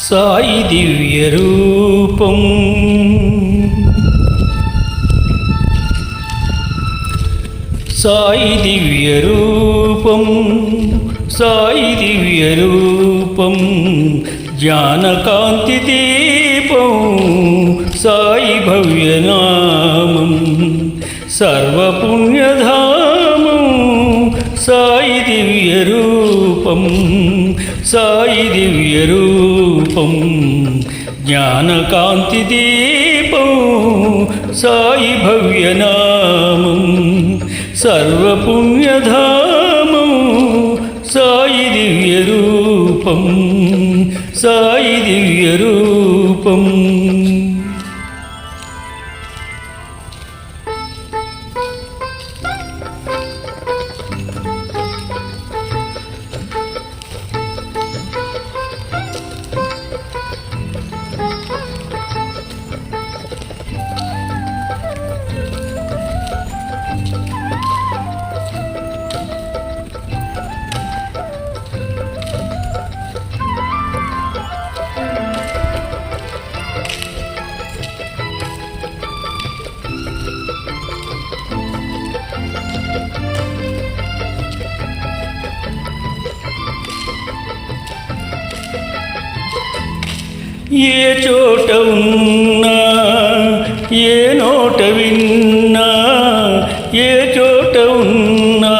సాయి దివ్య రూపం సాయి దివ్య రూపం సాయి దివ్య రూపం జ్ఞానకాంతి దీపం సాయి భవ్యనామం సర్వపుణ్యధామం సాయి దివ్య రూపం సాయి దివ్య రూపం జ్ఞానకాంతి దీపం సాయి భవ్యనామం సర్వపుణ్యధామం సాయి దివ్య రూపం సాయి దివ్య రూపం ఏ చోట ఉన్నా ఏ నోట విన్నా ఏ చోట ఉన్నా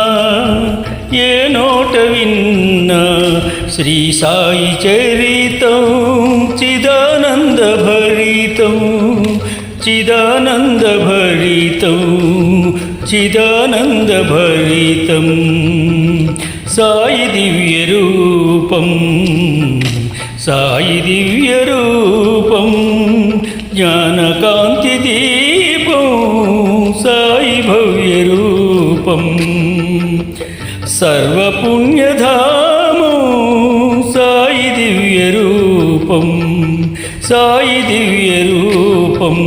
ఏ నోట విన్నా శ్రీ సాయి చరితం చిదానంద భరితం చిదానంద భరితం చిదానంద భరితం సాయి దివ్య రూపం సాయి దివ్య రూపం జ్ఞానకాంతి దీపం సాయి భవ్య రూపం సర్వపుణ్యధామం సాయి దివ్య రూపం సాయి దివ్య రూపం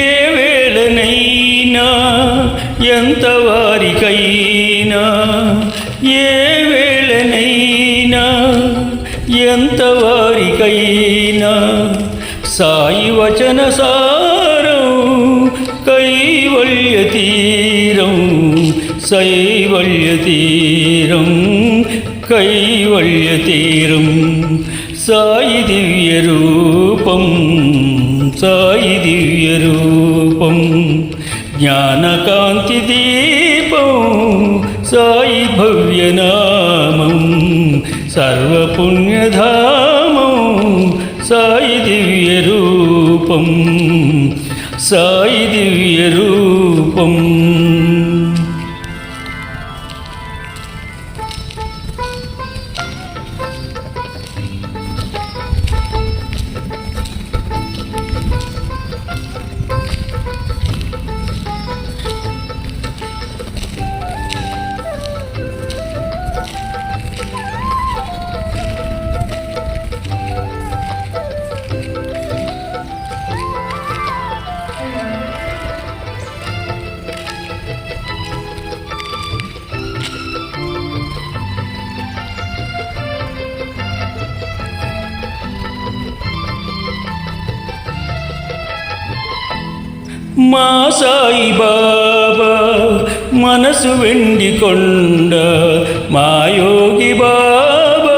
ఏ వేళనైనా ఎంత వారికైనా ఏ వేళనైనా ఎంత వారికైనా సాయి వచన సారం కైవల్య తీరం శైవల్య తీరం కైవల్య తీరం సాయి దివ్య రూపం సాయి దివ్య రూపం జ్ఞానకాంతి దీపం సాయి భవ్యనామం సర్వపుణ్యధామం సాయి దివ్య రూపం సాయి దివ్య రూపం మా సాయి బాబా మనసు వెండి కొండ మా యోగి బాబా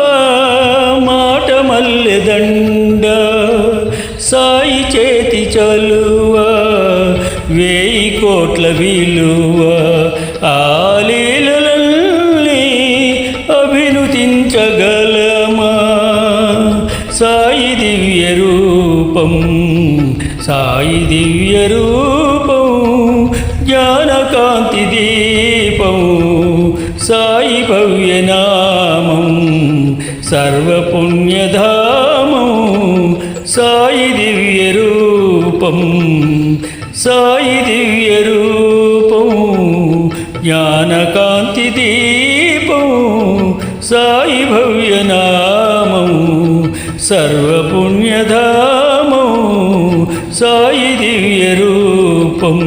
మాట మల్లెదండ సాయి చేతి చలువ 1000 కోట్ల విలువ ఆలీలలన్నీ అభినుతించగలమా సాయి దివ్య రూపం సాయి దివ్య రూపం జ్ఞానకాంతి దీపం దీపం సాయి భవ్యనామం సర్వపుణ్యధామం సాయి దివ్య రూపం సాయి దివ్య రూపం జ్ఞానకాంతి దీపం సాయి భవ్యనామం సర్వపుణ్యధామం సాయి దివ్య రూపం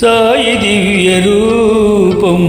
సాయి దివ్య రూపం